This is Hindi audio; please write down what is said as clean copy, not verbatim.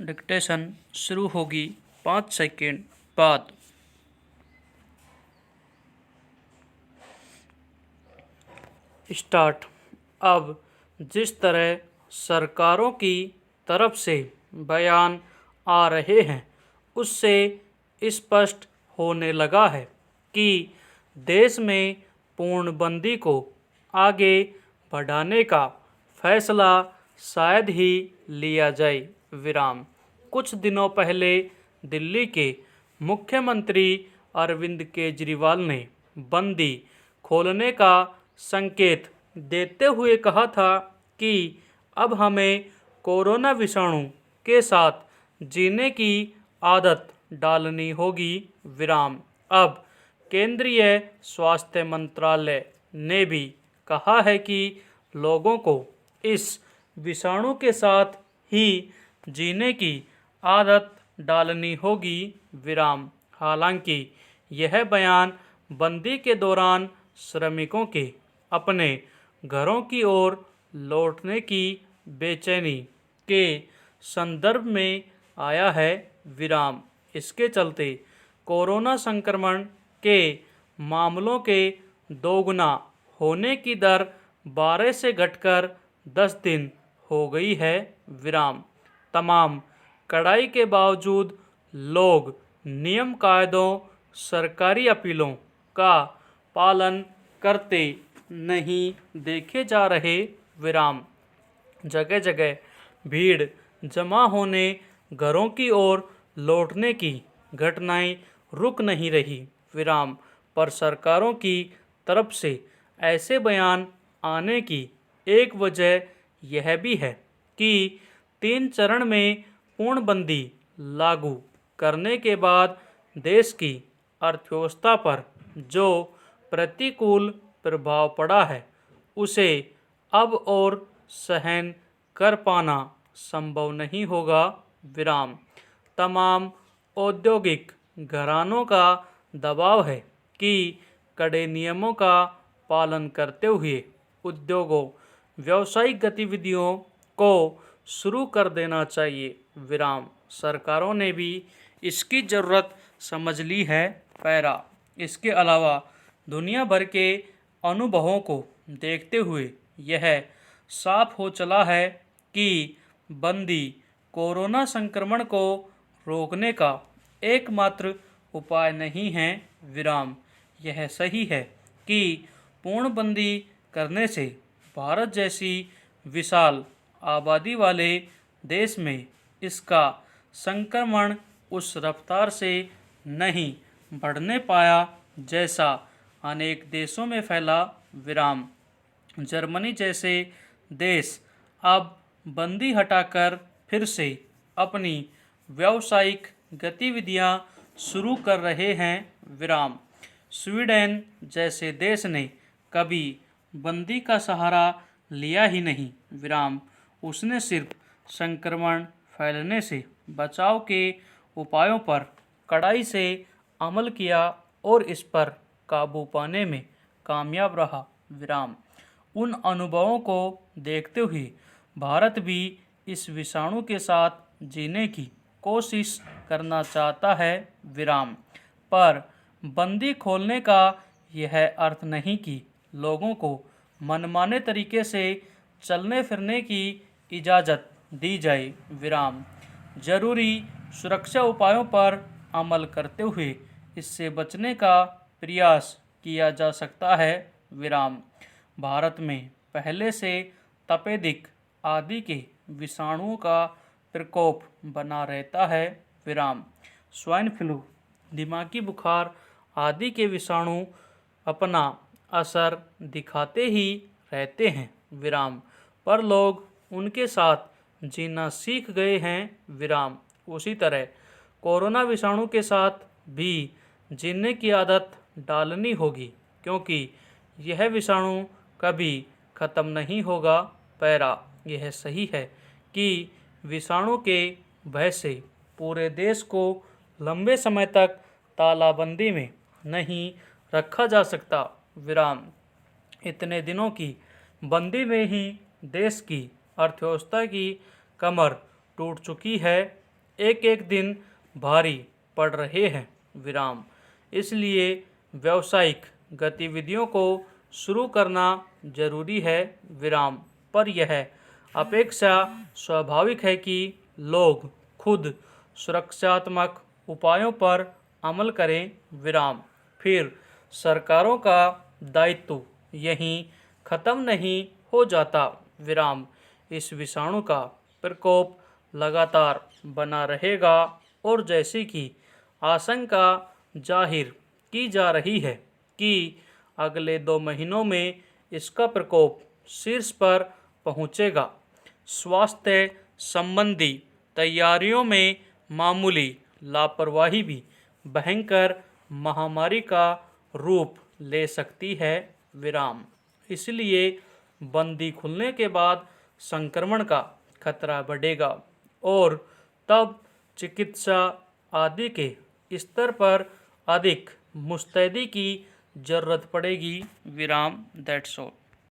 डिक्टेशन शुरू होगी 5 सेकंड बाद। स्टार्ट। अब जिस तरह सरकारों की तरफ से बयान आ रहे हैं उससे स्पष्ट होने लगा है कि देश में पूर्णबंदी को आगे बढ़ाने का फैसला शायद ही लिया जाए। विराम। कुछ दिनों पहले दिल्ली के मुख्यमंत्री अरविंद केजरीवाल ने बंदी खोलने का संकेत देते हुए कहा था कि अब हमें कोरोना विषाणु के साथ जीने की आदत डालनी होगी। विराम। अब केंद्रीय स्वास्थ्य मंत्रालय ने भी कहा है कि लोगों को इस विषाणु के साथ ही जीने की आदत डालनी होगी। विराम। हालांकि यह बयान बंदी के दौरान श्रमिकों के अपने घरों की ओर लौटने की बेचैनी के संदर्भ में आया है। विराम। इसके चलते कोरोना संक्रमण के मामलों के दोगुना होने की दर 12 से घटकर 10 दिन हो गई है। विराम। तमाम कड़ाई के बावजूद लोग नियम कायदों सरकारी अपीलों का पालन करते नहीं देखे जा रहे। विराम। जगह जगह भीड़ जमा होने घरों की ओर लौटने की घटनाएं रुक नहीं रही। विराम। पर सरकारों की तरफ से ऐसे बयान आने की एक वजह यह भी है कि 3 चरण में पूर्णबंदी लागू करने के बाद देश की अर्थव्यवस्था पर जो प्रतिकूल प्रभाव पड़ा है उसे अब और सहन कर पाना संभव नहीं होगा। विराम। तमाम औद्योगिक घरानों का दबाव है कि कड़े नियमों का पालन करते हुए उद्योगों व्यावसायिक गतिविधियों को शुरू कर देना चाहिए। विराम। सरकारों ने भी इसकी ज़रूरत समझ ली है। पैरा। इसके अलावा दुनिया भर के अनुभवों को देखते हुए यह साफ हो चला है कि बंदी कोरोना संक्रमण को रोकने का एकमात्र उपाय नहीं है। विराम। यह सही है कि पूर्णबंदी करने से भारत जैसी विशाल आबादी वाले देश में इसका संक्रमण उस रफ्तार से नहीं बढ़ने पाया जैसा अनेक देशों में फैला। विराम। जर्मनी जैसे देश अब बंदी हटाकर फिर से अपनी व्यावसायिक गतिविधियां शुरू कर रहे हैं। विराम। स्वीडन जैसे देश ने कभी बंदी का सहारा लिया ही नहीं। विराम। उसने सिर्फ संक्रमण फैलने से बचाव के उपायों पर कड़ाई से अमल किया और इस पर काबू पाने में कामयाब रहा। विराम। उन अनुभवों को देखते हुए भारत भी इस विषाणु के साथ जीने की कोशिश करना चाहता है। विराम। पर बंदी खोलने का यह अर्थ नहीं कि लोगों को मनमाने तरीके से चलने फिरने की इजाज़त दी जाए। विराम। जरूरी सुरक्षा उपायों पर अमल करते हुए इससे बचने का प्रयास किया जा सकता है। विराम। भारत में पहले से तपेदिक आदि के विषाणुओं का प्रकोप बना रहता है। विराम। स्वाइन फ्लू, दिमागी बुखार आदि के विषाणु अपना असर दिखाते ही रहते हैं। विराम। पर लोग उनके साथ जीना सीख गए हैं। विराम। उसी तरह कोरोना विषाणु के साथ भी जीने की आदत डालनी होगी क्योंकि यह विषाणु कभी ख़त्म नहीं होगा। पैरा। यह सही है कि विषाणु के भय से पूरे देश को लंबे समय तक तालाबंदी में नहीं रखा जा सकता। विराम। इतने दिनों की बंदी में ही देश की अर्थव्यवस्था की कमर टूट चुकी है। एक एक दिन भारी पड़ रहे हैं विराम। इसलिए व्यावसायिक गतिविधियों को शुरू करना जरूरी है विराम। पर यह अपेक्षा स्वाभाविक है कि लोग खुद सुरक्षात्मक उपायों पर अमल करें विराम। फिर सरकारों का दायित्व यहीं खत्म नहीं हो जाता विराम। इस विषाणु का प्रकोप लगातार बना रहेगा और जैसे कि आशंका जाहिर की जा रही है कि अगले 2 महीनों में इसका प्रकोप शीर्ष पर पहुंचेगा। स्वास्थ्य संबंधी तैयारियों में मामूली लापरवाही भी भयंकर महामारी का रूप ले सकती है विराम। इसलिए बंदी खुलने के बाद संक्रमण का खतरा बढ़ेगा और तब चिकित्सा आदि के स्तर पर अधिक मुस्तैदी की जरूरत पड़ेगी विराम। That's all.